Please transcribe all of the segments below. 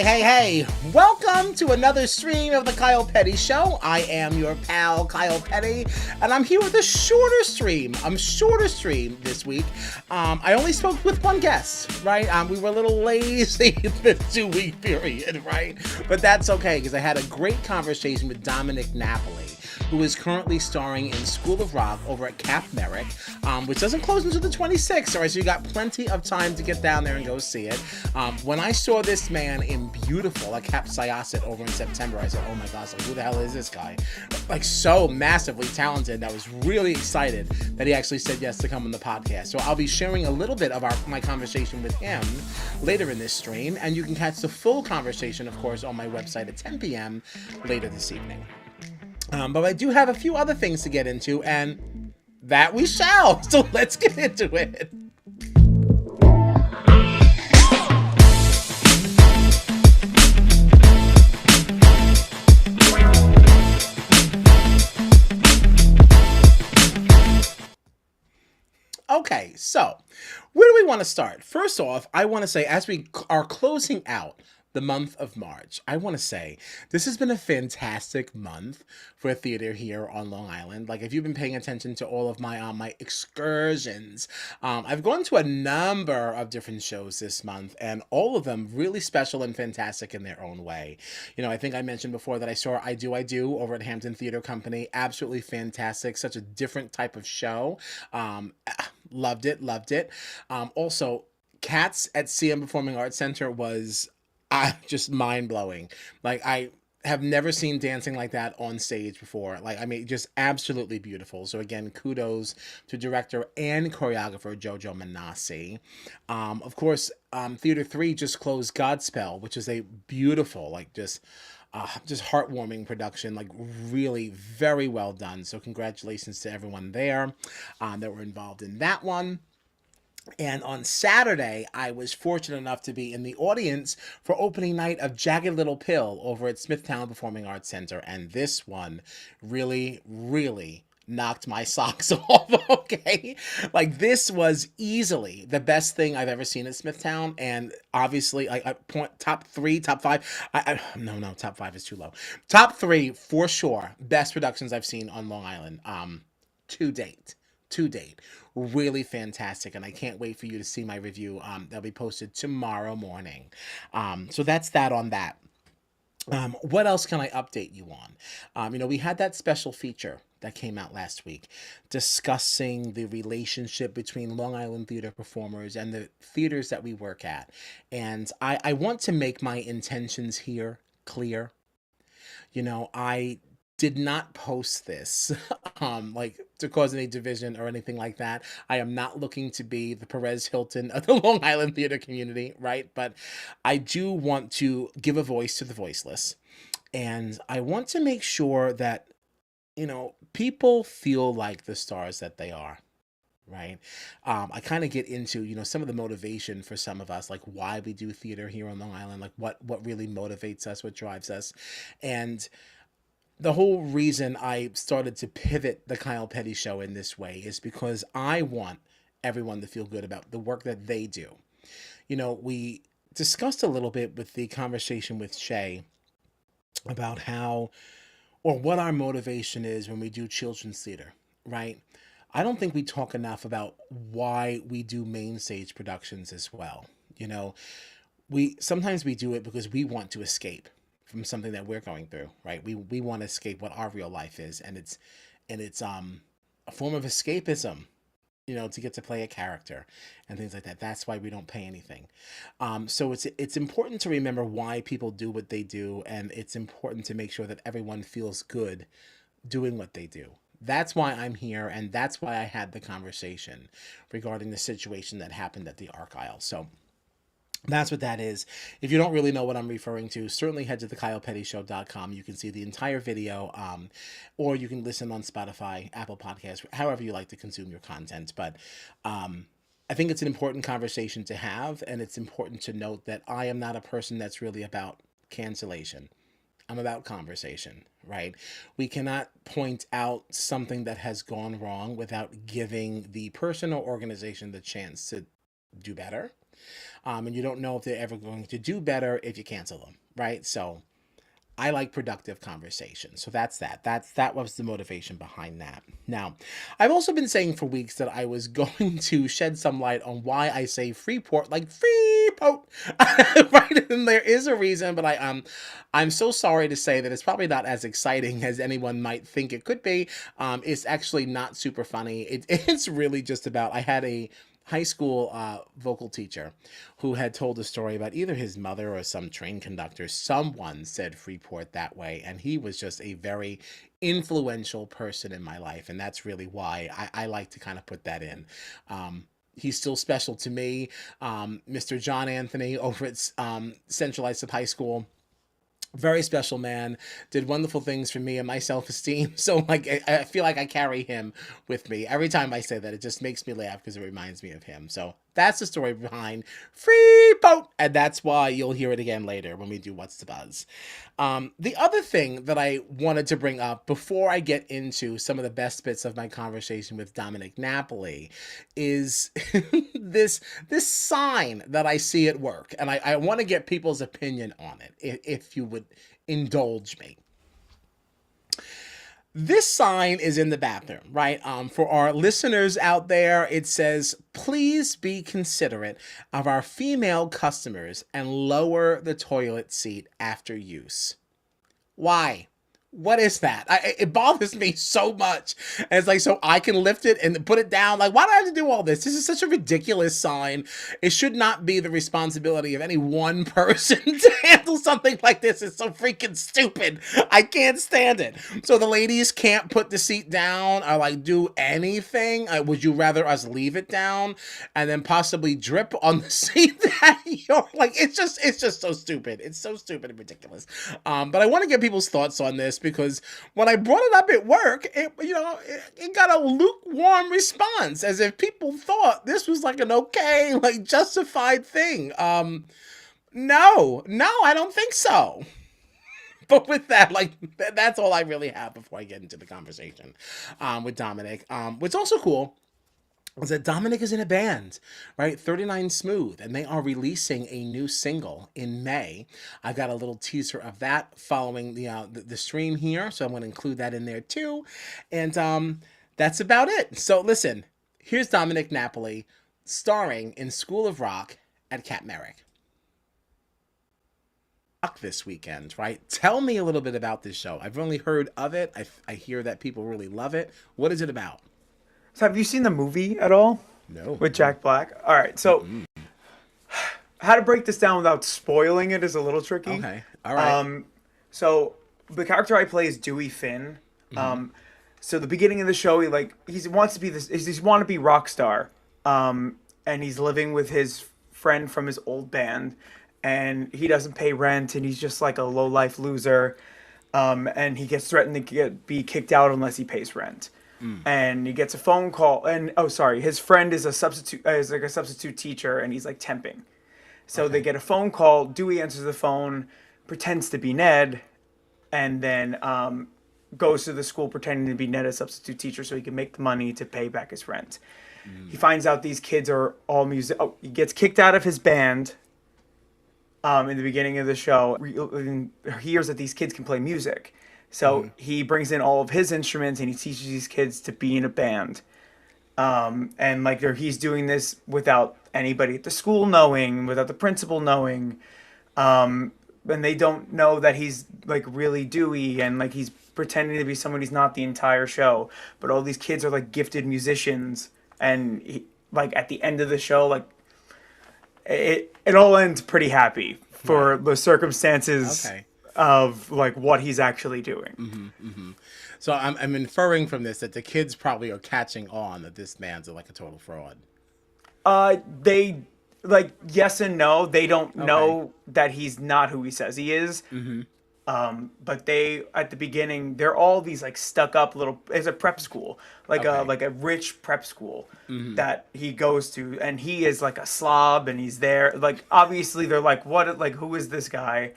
Hey. Welcome to another stream of the Kyle Petty Show. I am your pal, Kyle Petty, and I'm here with a shorter stream. Shorter stream this week. I only spoke with one guest, right? We were a little lazy in this 2-week period, right? But that's okay, because I had a great conversation with Domenick Napoli, who is currently starring in School of Rock over at CAP Merrick, which doesn't close until the 26th, all right? So you got plenty of time to get down there and go see it. When I saw this man in beautiful, like Cap Syosset over in September, I said, oh my gosh, like, who the hell is this guy? Like, so massively talented. I was really excited that he actually said yes to come on the podcast. So I'll be sharing a little bit of my conversation with him later in this stream, and you can catch the full conversation, of course, on my website at 10 p.m. later this evening. But I do have a few other things to get into, and that we shall. So let's get into it. Okay, so where do we want to start? First off, I want to say, as we are closing out the month of March, I want to say this has been a fantastic month for theater here on Long Island. Like, if you've been paying attention to all of my excursions, I've gone to a number of different shows this month, and all of them really special and fantastic in their own way. You know, I think I mentioned before that I saw I Do over at Hampton Theater Company. Absolutely fantastic. Such a different type of show. Loved it. Also, Cats at CM Performing Arts Center was just mind-blowing. Like, I have never seen dancing like that on stage before. Like, I mean, just absolutely beautiful. So again, kudos to director and choreographer Jojo Manasi. Of course, Theater 3 just closed Godspell, which is a beautiful, like, just heartwarming production, like, really very well done. So congratulations to everyone there that were involved in that one. And on Saturday, I was fortunate enough to be in the audience for opening night of Jagged Little Pill over at Smithtown Performing Arts Center. And this one really knocked my socks off, okay? Like, this was easily the best thing I've ever seen at Smithtown. And obviously, like, top 3, top 5. No, top 5 is too low. Top 3, for sure, best productions I've seen on Long Island to date. Really fantastic, and I can't wait for you to see my review. That'll be posted tomorrow morning. So that's that on that. What else can I update you on? We had that special feature that came out last week discussing the relationship between Long Island theater performers and the theaters that we work at. And I want to make my intentions here clear. I did not post this like, to cause any division or anything like that. I am not looking to be the Perez Hilton of the Long Island theater community, right? But I do want to give a voice to the voiceless. And I want to make sure that, people feel like the stars that they are. Right. I kind of get into, some of the motivation for some of us, like why we do theater here on Long Island, like what really motivates us, what drives us. And the whole reason I started to pivot the Kyle Petty Show in this way is because I want everyone to feel good about the work that they do. We discussed a little bit with the conversation with Shay about how, or what our motivation is when we do children's theater, right? I don't think we talk enough about why we do main stage productions as well. Sometimes we do it because we want to escape from something that we're going through, right? We want to escape what our real life is, and it's a form of escapism, to get to play a character and things like that. That's why we don't pay anything. So it's important to remember why people do what they do, and it's important to make sure that everyone feels good doing what they do. That's why I'm here, and that's why I had the conversation regarding the situation that happened at the Arc-Isle. So that's what that is. If you don't really know what I'm referring to, certainly head to thekylepettyshow.com. You can see the entire video, or you can listen on Spotify, Apple Podcasts, however you like to consume your content. But I think it's an important conversation to have, and it's important to note that I am not a person that's really about cancellation. I'm about conversation, right? We cannot point out something that has gone wrong without giving the person or organization the chance to do better. And you don't know if they're ever going to do better if you cancel them, right? So I like productive conversation. So that's that. That was the motivation behind that. Now, I've also been saying for weeks that I was going to shed some light on why I say Freeport like Freeport. Right? And there is a reason, but I'm so sorry to say that it's probably not as exciting as anyone might think it could be. It's actually not super funny. It's really just about I had a high school vocal teacher who had told a story about either his mother or some train conductor. Someone said Freeport that way, and he was just a very influential person in my life, and that's really why I like to kind of put that in. He's still special to me. Mr. John Anthony over at Central Islip High School, very special man, did wonderful things for me and my self-esteem. So like I feel like I carry him with me every time I say that. It just makes me laugh because it reminds me of him. So that's the story behind Free Boat, and that's why you'll hear it again later when we do What's the Buzz. The other thing that I wanted to bring up before I get into some of the best bits of my conversation with Domenick Napoli is this sign that I see at work, and I want to get people's opinion on it, if you would indulge me. This sign is in the bathroom, right? For our listeners out there, it says, please be considerate of our female customers and lower the toilet seat after use. Why? What is that? It bothers me so much. And it's like, so I can lift it and put it down. Like, why do I have to do all this? This is such a ridiculous sign. It should not be the responsibility of any one person to handle something like this. It's so freaking stupid. I can't stand it. So the ladies can't put the seat down or like do anything. Would you rather us leave it down and then possibly drip on the seat that you're like, it's just so stupid. It's so stupid and ridiculous. But I want to get people's thoughts on this, because when I brought it up at work, it got a lukewarm response, as if people thought this was like an okay, like justified thing. No, I don't think so. But with that, like, that's all I really have before I get into the conversation with Domenick. What's also cool is that Domenick is in a band, right? 39 Smooth, and they are releasing a new single in May. I got a little teaser of that following the stream here, so I'm going to include that in there too. And that's about it. So listen, here's Domenick Napoli starring in School of Rock at CAP Merrick. This weekend, right? Tell me a little bit about this show. I've only heard of it. I hear that people really love it. What is it about? So have you seen the movie at all? No. With Jack Black? All right. So how to break this down without spoiling it is a little tricky. Okay. All right. So the character I play is Dewey Finn. So the beginning of the show, he wants to be he's wannabe rock star. And he's living with his friend from his old band, and he doesn't pay rent, and he's just like a low life loser. And he gets threatened to be kicked out unless he pays rent. And he gets a phone call, and his friend is a substitute teacher, and he's like temping. So they get a phone call. Dewey answers the phone, pretends to be Ned, and then goes to the school pretending to be Ned, a substitute teacher, so he can make the money to pay back his rent. He finds out these kids are all music. He gets kicked out of his band. In the beginning of the show, he hears that these kids can play music. So he brings in all of his instruments and he teaches these kids to be in a band. And he's doing this without anybody at the school knowing, without the principal knowing. And they don't know that he's like really Dewey, and like he's pretending to be someone he's not the entire show. But all these kids are like gifted musicians, and at the end of the show, like it all ends pretty happy for the circumstances. Okay. Of like what he's actually doing. So I'm inferring from this that the kids probably are catching on that this man's like a total fraud. They yes and no. They don't know that he's not who he says he is. But they at the beginning they're all these like stuck up little. It's a prep school, a rich prep school that he goes to, and he is like a slob, and he's there. Like obviously they're like, what? Like who is this guy?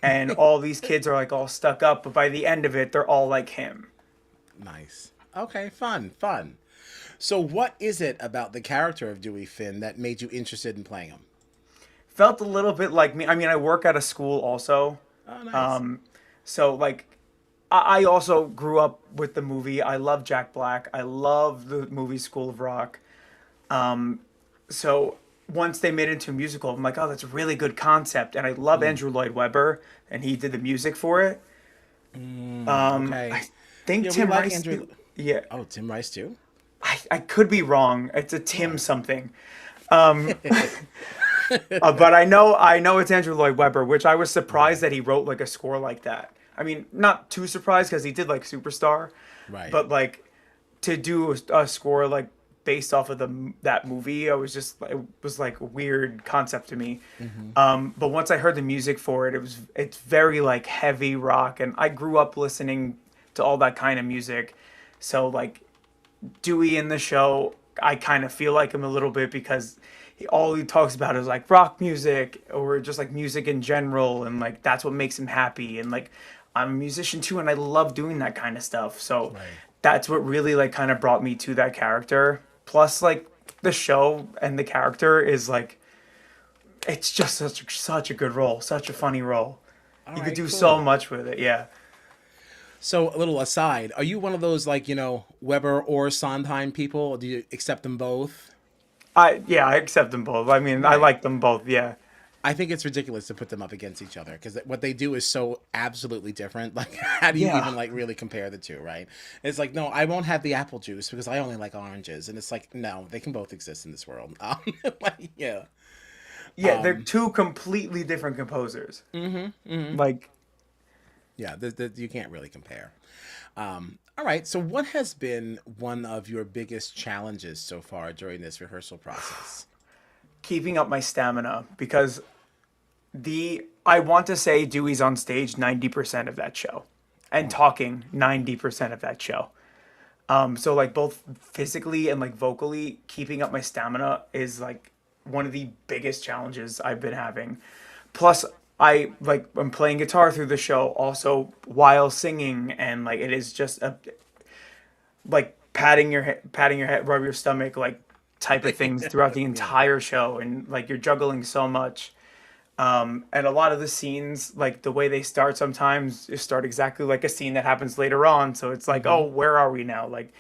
And all these kids are like all stuck up, but by the end of it, they're all like him. Nice. Okay, fun. So what is it about the character of Dewey Finn that made you interested in playing him? felt a little bit like me. I mean, I work at a school also. Oh, nice. Um, so like I also grew up with the movie. I love Jack Black. I love the movie School of Rock. So once they made it into a musical, I'm like, oh, that's a really good concept. And I love Mm, Andrew Lloyd Webber, and he did the music for it. okay. I think Yeah, we Tim like Rice. Andrew. Yeah, Oh, Tim Rice too. I could be wrong. It's a Tim Oh. something. But I know it's Andrew Lloyd Webber, which I was surprised Right. that he wrote like a score like that. I mean, not too surprised because he did like Superstar, Right. but like to do a score like based off of that movie, I was just it was like a weird concept to me. Hmm. But once I heard the music for it, it's very like heavy rock, and I grew up listening to all that kind of music, so like Dewey in the show, I kind of feel like him a little bit because all he talks about is like rock music or just like music in general, and like that's what makes him happy. And like I'm a musician too, and I love doing that kind of stuff. So Right. that's what really like kind of brought me to that character. Plus, like the show and the character is like it's just such a good role, such a funny role. All You could right. do so Cool. much with it. Yeah. So, a little aside, are you one of those like Weber or Sondheim people? Or do you accept them both? I accept them both. I mean, I Right. like them both. Yeah. I think it's ridiculous to put them up against each other because what they do is so absolutely different. Like, how do you Yeah. even like really compare the two, right? It's like, no, I won't have the apple juice because I only like oranges, and it's like, no, they can both exist in this world. Like, yeah, Yeah, they're two completely different composers. Like, yeah, you can't really compare. All right, so what has been one of your biggest challenges so far during this rehearsal process? keeping up my stamina because I want to say Dewey's on stage 90% of that show and talking 90% of that show. So like both physically and like vocally, keeping up my stamina is like one of the biggest challenges I've been having. Plus, I'm playing guitar through the show also while singing, and like it is just a like patting your head, rub your stomach, like type of things throughout the Yeah, entire show, and like you're juggling so much. And a lot of the scenes, like the way they start, sometimes just start exactly like a scene that happens later on. So it's like, oh, where are we now? Like,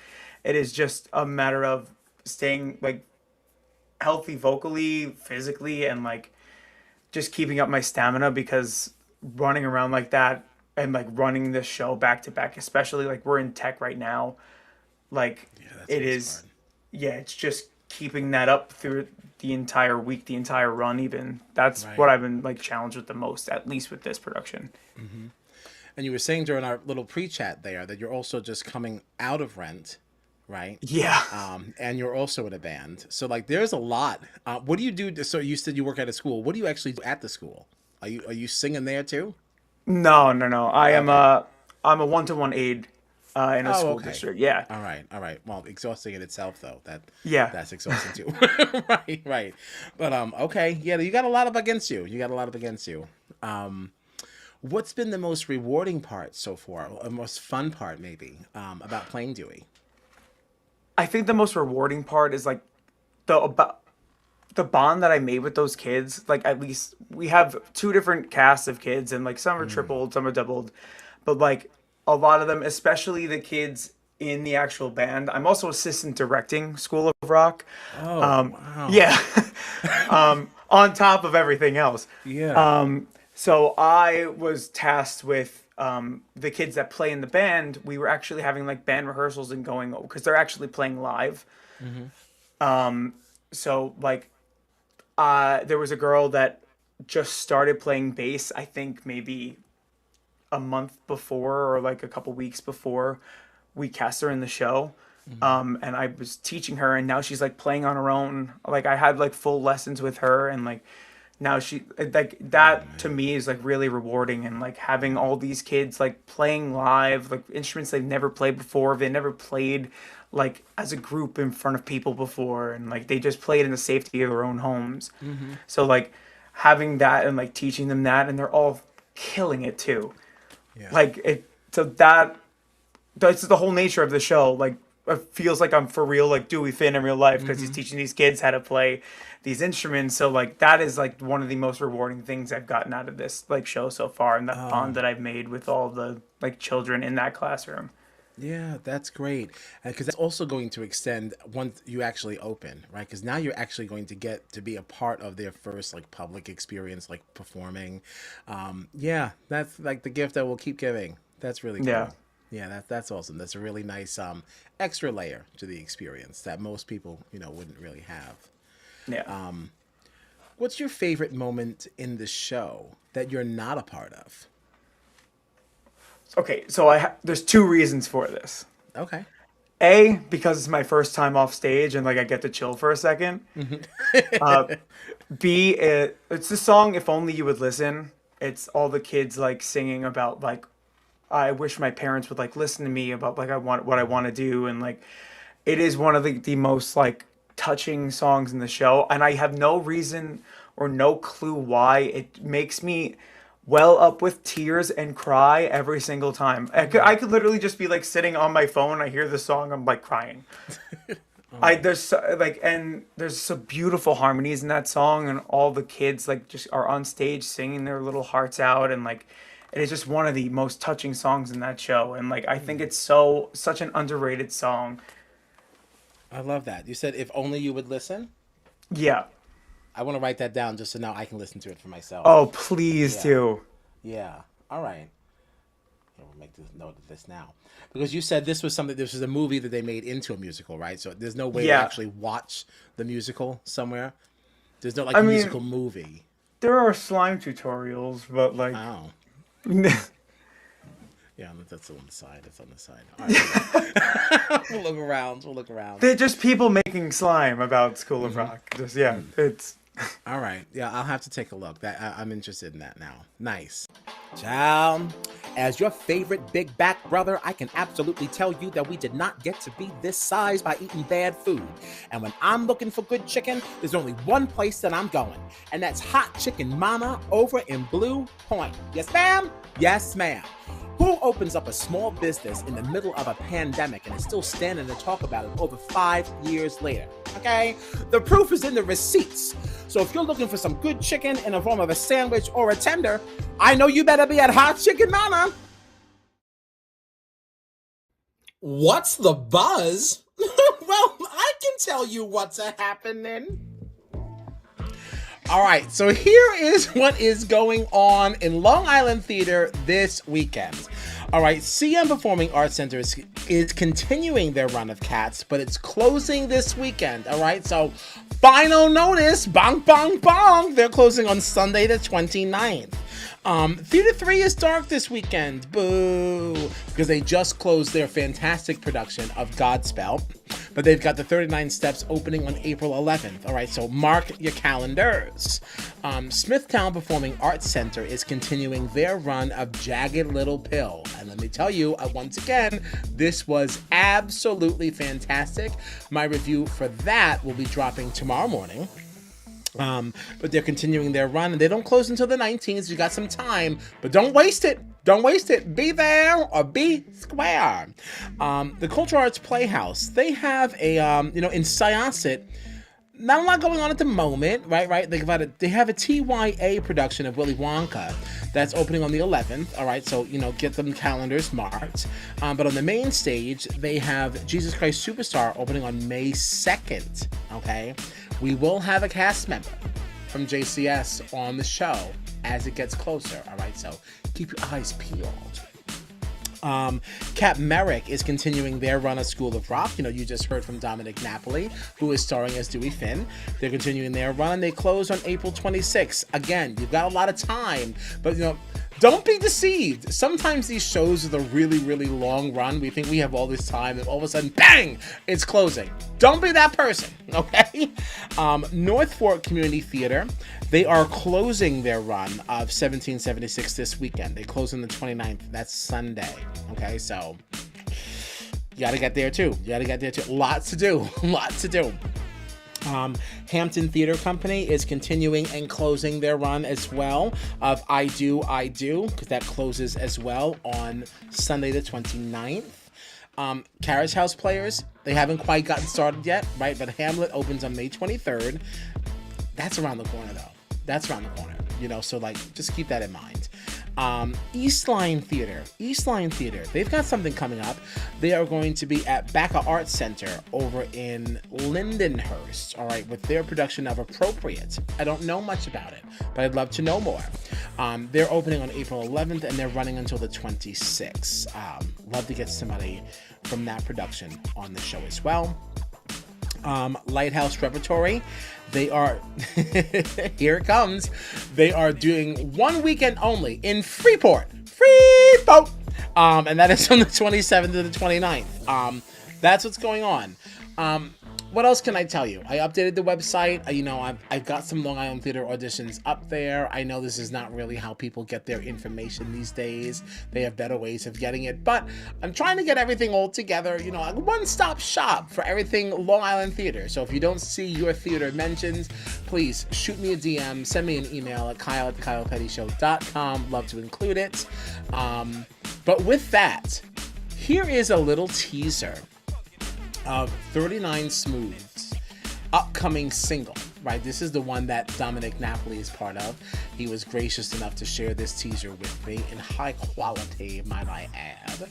it is just a matter of staying like healthy vocally, physically, and like just keeping up my stamina because running around like that and like running this show back to back, especially like we're in tech right now, like yeah, that's it always is, hard. yeah, it's just keeping that up through the entire week, the entire run. Even that's what Right. I've been like challenged with the most, at least with this production. And you were saying during our little pre-chat there that you're also just coming out of Rent, right? Yeah. And you're also in a band. So like, there's a lot. What do you do? So you said you work at a school. What do you actually do at the school? Are you singing there too? No, no, no. Okay. I'm a one-to-one aide in a Oh, school okay. district. Yeah. All right. All right. Well, exhausting in itself though. Yeah. That's exhausting too. Right. Right. But okay. Yeah. You got a lot up against you. You got a lot up against you. Um, what's been the most rewarding part so far? Or the most fun part maybe about playing Dewey? I think the most rewarding part is like about the bond that I made with those kids. Like at least we have two different casts of kids, and like some are tripled, some are doubled, but like a lot of them, especially the kids in the actual band. I'm also assistant directing School of Rock. Oh, wow. Yeah, on top of everything else. Yeah. So I was tasked with the kids that play in the band. We were actually having like band rehearsals and going because they're actually playing live. So like there was a girl that just started playing bass, I think maybe a month before or like a couple weeks before we cast her in the show. And I was teaching her, and now she's like playing on her own. Like I had like full lessons with her, and like now she like that to me is like really rewarding, and like having all these kids like playing live, like instruments they've never played before. They never played like as a group in front of people before, and like they just played in the safety of their own homes. So like having that and like teaching them that, and they're all killing it too. Yeah. Like it, so that's the whole nature of the show. Like feels like I'm for real, like Dewey Finn in real life, because he's teaching these kids how to play these instruments. So like that is like one of the most rewarding things I've gotten out of this like show so far, and that bond that I've made with all the like children in that classroom. Yeah, that's great. Because that's also going to extend once you actually open, right? Because now you're actually going to get to be a part of their first like public experience, like performing. Yeah, that's like the gift that we'll keep giving. That's really Yeah. cool. Yeah, that's awesome. That's a really nice extra layer to the experience that most people, wouldn't really have. Yeah. What's your favorite moment in the show that you're not a part of? Okay, so there's two reasons for this. Okay. A, because it's my first time off stage and like I get to chill for a second. B, it's the song "If Only You Would Listen." It's all the kids like singing about like I wish my parents would like listen to me about like I want what I want to do, and like it is one of the most like touching songs in the show, and I have no reason or no clue why it makes me well up with tears and cry every single time. I could literally just be like sitting on my phone, I hear the song, I'm like crying. There's some beautiful harmonies in that song, and all the kids like just are on stage singing their little hearts out, and like it is just one of the most touching songs in that show, and like I think it's such an underrated song. I love that. You said if only you would listen. Yeah. I want to write that down just so now I can listen to it for myself. Oh, please Yeah. do. Yeah. All right. Here, we'll make this note of this now. Because you said this was a movie that they made into a musical, right? So there's no way to Yeah. actually watch the musical somewhere. There's no like I mean- musical movie. There are slime tutorials, but like Oh. Yeah, that's on the side. It's on the side. All right. We'll look around. We'll look around. they're just people making slime about School of Rock. Just it's All right. Yeah, I'll have to take a look. I'm interested in that now. Nice. Child, as your favorite big back brother, I can absolutely tell you that we did not get to be this size by eating bad food. And when I'm looking for good chicken, there's only one place that I'm going, and that's Hot Chicken Mama over in Blue Point. Yes, ma'am? Yes, ma'am. Who opens up a small business in the middle of a pandemic and is still standing to talk about it over 5 years later? Okay? The proof is in the receipts. So if you're looking for some good chicken in the form of a sandwich or a tender, I know you better be at Hot Chicken Mama. What's the buzz? Well, I can tell you what's happening. All right, so here is what is going on in Long Island Theater this weekend. All right, CM Performing Arts Center is continuing their run of Cats, but it's closing this weekend. All right, so final notice, bong, bong, bong. They're closing on Sunday the 29th. Theater 3 is dark this weekend, boo, because they just closed their fantastic production of Godspell, but they've got the 39 Steps opening on April 11th. All right, so mark your calendars. Smithtown Performing Arts Center is continuing their run of Jagged Little Pill, and let me tell you, once again, this was absolutely fantastic. My review for that will be dropping tomorrow morning. But they're continuing their run, and they don't close until the 19th. You got some time, but don't waste it. Don't waste it. Be there or be square. The Cultural Arts Playhouse, they have a, in Syosset, not a lot going on at the moment, right? They have a TYA production of Willy Wonka that's opening on the 11th. All right, so get them calendars marked. But on the main stage, they have Jesus Christ Superstar opening on May 2nd. Okay, we will have a cast member from JCS on the show as it gets closer. All right, so keep your eyes peeled. CAP Merrick is continuing their run of School of Rock. You just heard from Domenick Napoli, who is starring as Dewey Finn. They're continuing their run. They close on April 26th. Again, you've got a lot of time, but don't be deceived. Sometimes these shows are the really, really long run. We think we have all this time, and all of a sudden, bang, it's closing. Don't be that person, okay? North Fork Community Theater, they are closing their run of 1776 this weekend. They close on the 29th. That's Sunday, okay? So you got to get there, too. Lots to do. Hampton Theater Company is continuing and closing their run as well of I Do, because that closes as well on Sunday the 29th. Carriage House players, they haven't quite gotten started yet, right? But Hamlet opens on May 23rd. That's around the corner, though. That's around the corner, so like, just keep that in mind. Eastline Theater, they've got something coming up. They are going to be at Baca Arts Center over in Lindenhurst, all right, with their production of Appropriate. I don't know much about it, but I'd love to know more. They're opening on April 11th, and they're running until the 26th. Love to get somebody from that production on the show as well. Lighthouse Repertory, they are here it comes. They are doing one weekend only in Freeport, and that is from the 27th to the 29th. That's what's going on. What else can I tell you? I updated the website. I've got some Long Island Theater auditions up there. I know this is not really how people get their information these days. They have better ways of getting it, but I'm trying to get everything all together, a one-stop shop for everything Long Island Theater. So if you don't see your theater mentioned, please shoot me a DM, send me an email at kyle@kylepettyshow.com. Love to include it. But with that, here is a little teaser of 39 Smooth's upcoming single, right? This is the one that Domenick Napoli is part of. He was gracious enough to share this teaser with me in high quality, might I add,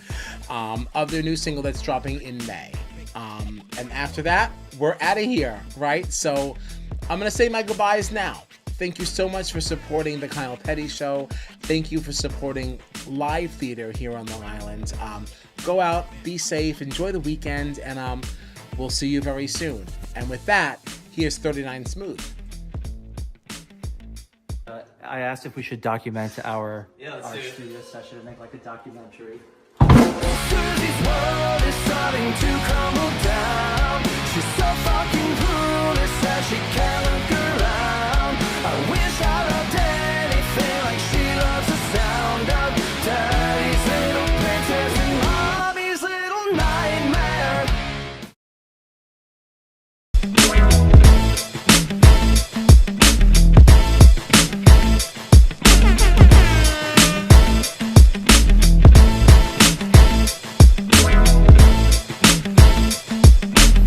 of their new single that's dropping in May. And after that, we're out of here, right? So I'm going to say my goodbyes now. Thank you so much for supporting the Kyle Petty Show. Thank you for supporting live theater here on Long Island. Go out, be safe, enjoy the weekend, and we'll see you very soon. And with that, here's 39 Smooth. I asked if we should document our studio session and make like a documentary. Susie's world is starting to crumble down. She's so fucking clueless that she can't look around. I wish I